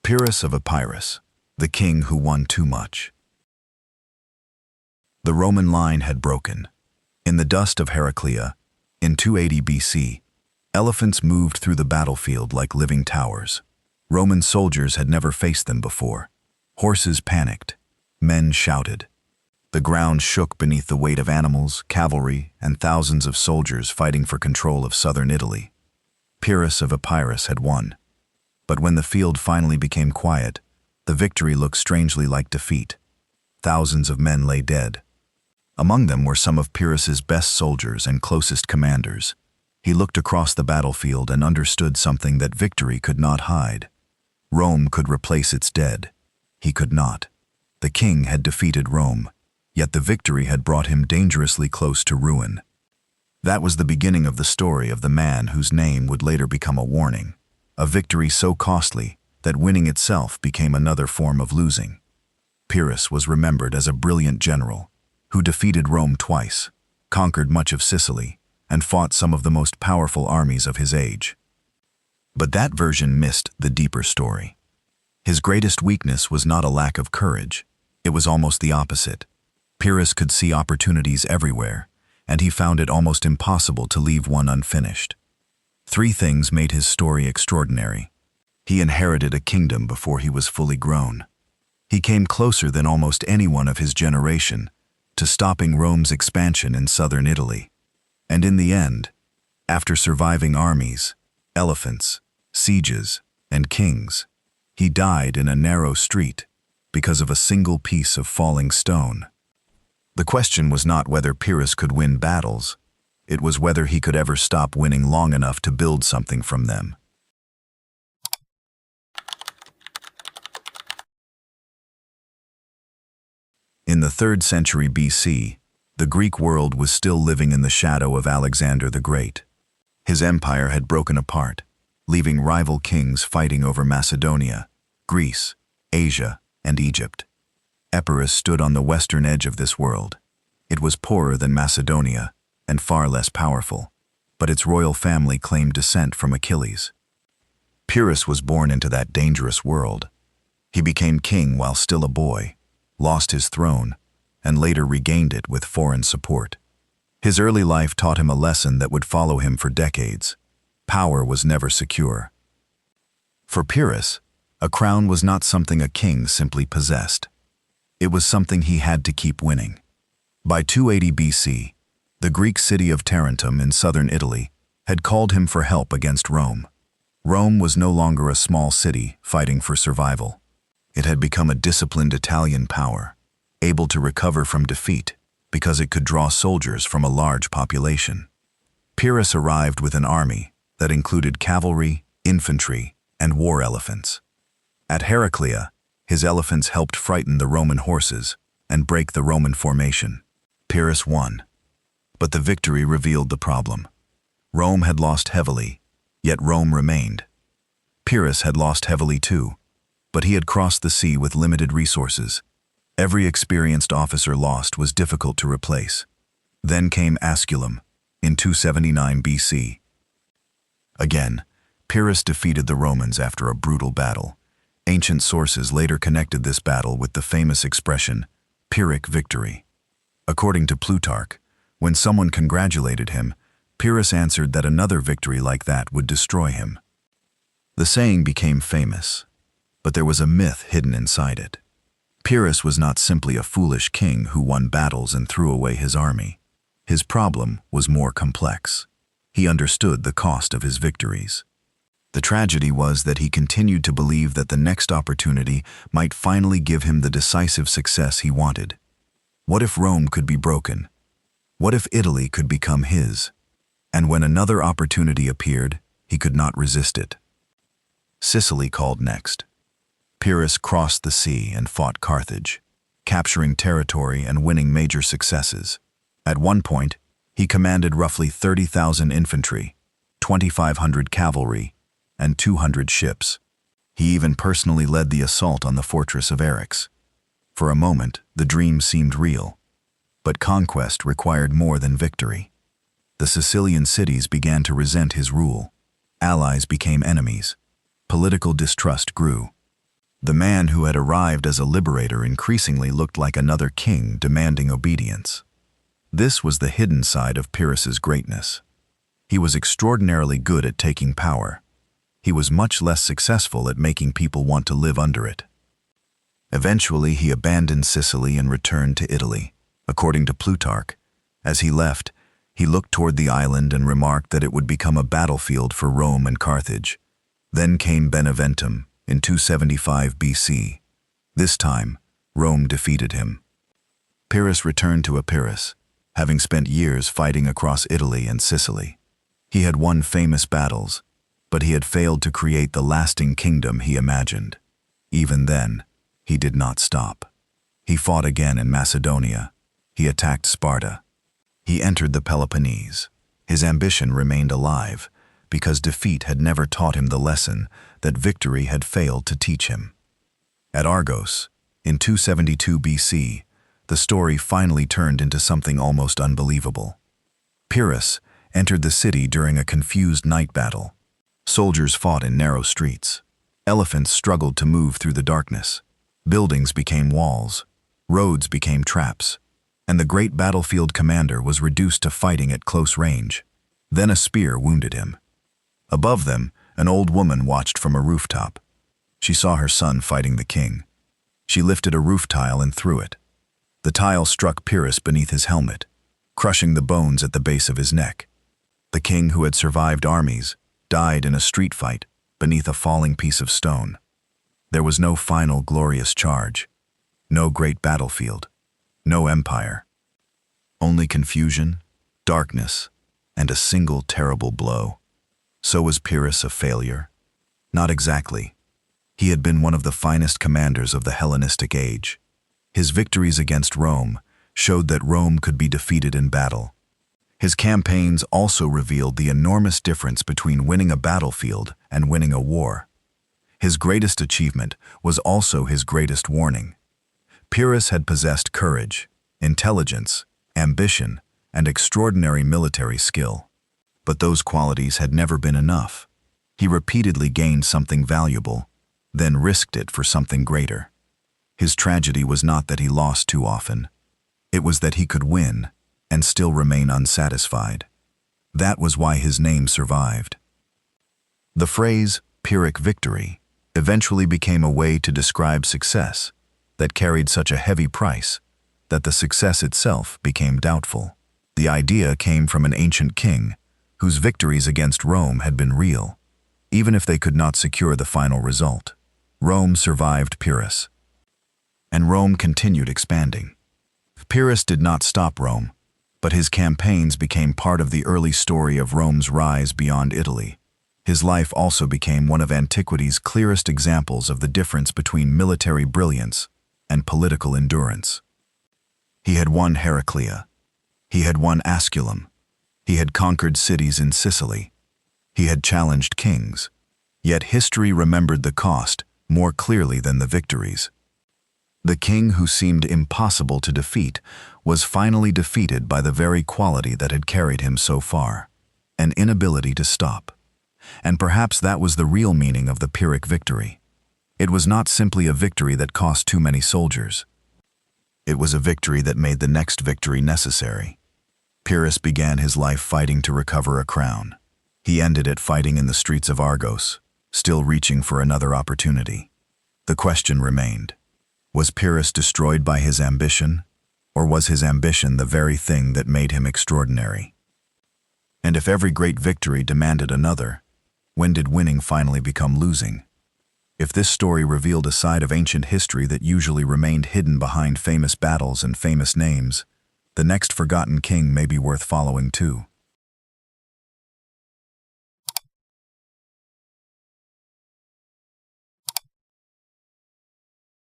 Pyrrhus of Epirus, the king who won too much. The Roman line had broken. In the dust of Heraclea, in 280 BC, elephants moved through the battlefield like living towers. Roman soldiers had never faced them before. Horses panicked. Men shouted. The ground shook beneath the weight of animals, cavalry, and thousands of soldiers fighting for control of southern Italy. Pyrrhus of Epirus had won. But when the field finally became quiet, the victory looked strangely like defeat. Thousands of men lay dead. Among them were some of Pyrrhus's best soldiers and closest commanders. He looked across the battlefield and understood something that victory could not hide. Rome could replace its dead. He could not. The king had defeated Rome, yet the victory had brought him dangerously close to ruin. That was the beginning of the story of the man whose name would later become a warning. A victory so costly that winning itself became another form of losing. Pyrrhus was remembered as a brilliant general who defeated Rome twice, conquered much of Sicily, and fought some of the most powerful armies of his age. But that version missed the deeper story. His greatest weakness was not a lack of courage. It was almost the opposite. Pyrrhus could see opportunities everywhere, and he found it almost impossible to leave one unfinished. Three things made his story extraordinary. He inherited a kingdom before he was fully grown. He came closer than almost anyone of his generation to stopping Rome's expansion in southern Italy. And in the end, after surviving armies, elephants, sieges, and kings, he died in a narrow street because of a single piece of falling stone. The question was not whether Pyrrhus could win battles. It was whether he could ever stop winning long enough to build something from them. In the 3rd century BC, the Greek world was still living in the shadow of Alexander the Great. His empire had broken apart, leaving rival kings fighting over Macedonia, Greece, Asia, and Egypt. Epirus stood on the western edge of this world. It was poorer than Macedonia, and far less powerful, but its royal family claimed descent from Achilles. Pyrrhus was born into that dangerous world. He became king while still a boy, lost his throne, and later regained it with foreign support. His early life taught him a lesson that would follow him for decades. Power was never secure. For Pyrrhus, a crown was not something a king simply possessed. It was something he had to keep winning. By 280 BC, the Greek city of Tarentum in southern Italy had called him for help against Rome. Rome was no longer a small city fighting for survival. It had become a disciplined Italian power, able to recover from defeat because it could draw soldiers from a large population. Pyrrhus arrived with an army that included cavalry, infantry, and war elephants. At Heraclea, his elephants helped frighten the Roman horses and break the Roman formation. Pyrrhus won. But the victory revealed the problem. Rome had lost heavily, yet Rome remained. Pyrrhus had lost heavily too, but he had crossed the sea with limited resources. Every experienced officer lost was difficult to replace. Then came Asculum, in 279 BC. Again, Pyrrhus defeated the Romans after a brutal battle. Ancient sources later connected this battle with the famous expression, Pyrrhic victory. According to Plutarch, when someone congratulated him, Pyrrhus answered that another victory like that would destroy him. The saying became famous, but there was a myth hidden inside it. Pyrrhus was not simply a foolish king who won battles and threw away his army. His problem was more complex. He understood the cost of his victories. The tragedy was that he continued to believe that the next opportunity might finally give him the decisive success he wanted. What if Rome could be broken? What if Italy could become his? And when another opportunity appeared, he could not resist it. Sicily called next. Pyrrhus crossed the sea and fought Carthage, capturing territory and winning major successes. At one point, he commanded roughly 30,000 infantry, 2,500 cavalry, and 200 ships. He even personally led the assault on the fortress of Eryx. For a moment, the dream seemed real. But conquest required more than victory. The Sicilian cities began to resent his rule. Allies became enemies. Political distrust grew. The man who had arrived as a liberator increasingly looked like another king demanding obedience. This was the hidden side of Pyrrhus's greatness. He was extraordinarily good at taking power. He was much less successful at making people want to live under it. Eventually, he abandoned Sicily and returned to Italy. According to Plutarch, as he left, he looked toward the island and remarked that it would become a battlefield for Rome and Carthage. Then came Beneventum in 275 BC. This time, Rome defeated him. Pyrrhus returned to Epirus, having spent years fighting across Italy and Sicily. He had won famous battles, but he had failed to create the lasting kingdom he imagined. Even then, he did not stop. He fought again in Macedonia. He attacked Sparta. He entered the Peloponnese. His ambition remained alive, because defeat had never taught him the lesson that victory had failed to teach him. At Argos, in 272 BC, the story finally turned into something almost unbelievable. Pyrrhus entered the city during a confused night battle. Soldiers fought in narrow streets. Elephants struggled to move through the darkness. Buildings became walls. Roads became traps. And the great battlefield commander was reduced to fighting at close range. Then a spear wounded him. Above them, an old woman watched from a rooftop. She saw her son fighting the king. She lifted a roof tile and threw it. The tile struck Pyrrhus beneath his helmet, crushing the bones at the base of his neck. The king, who had survived armies, died in a street fight beneath a falling piece of stone. There was no final glorious charge, no great battlefield, no empire. Only confusion, darkness, and a single terrible blow. So was Pyrrhus a failure? Not exactly. He had been one of the finest commanders of the Hellenistic age. His victories against Rome showed that Rome could be defeated in battle. His campaigns also revealed the enormous difference between winning a battlefield and winning a war. His greatest achievement was also his greatest warning. Pyrrhus had possessed courage, intelligence, ambition, and extraordinary military skill. But those qualities had never been enough. He repeatedly gained something valuable, then risked it for something greater. His tragedy was not that he lost too often. It was that he could win and still remain unsatisfied. That was why his name survived. The phrase Pyrrhic victory eventually became a way to describe success that carried such a heavy price that the success itself became doubtful. The idea came from an ancient king whose victories against Rome had been real, even if they could not secure the final result. Rome survived Pyrrhus, and Rome continued expanding. Pyrrhus did not stop Rome, but his campaigns became part of the early story of Rome's rise beyond Italy. His life also became one of antiquity's clearest examples of the difference between military brilliance and political endurance. He had won Heraclea. He had won Asculum. He had conquered cities in Sicily. He had challenged kings. Yet history remembered the cost more clearly than the victories. The king who seemed impossible to defeat was finally defeated by the very quality that had carried him so far, an inability to stop. And perhaps that was the real meaning of the Pyrrhic victory. It was not simply a victory that cost too many soldiers. It was a victory that made the next victory necessary. Pyrrhus began his life fighting to recover a crown. He ended it fighting in the streets of Argos, still reaching for another opportunity. The question remained: was Pyrrhus destroyed by his ambition, or was his ambition the very thing that made him extraordinary? And if every great victory demanded another, when did winning finally become losing? If this story revealed a side of ancient history that usually remained hidden behind famous battles and famous names, the next forgotten king may be worth following too.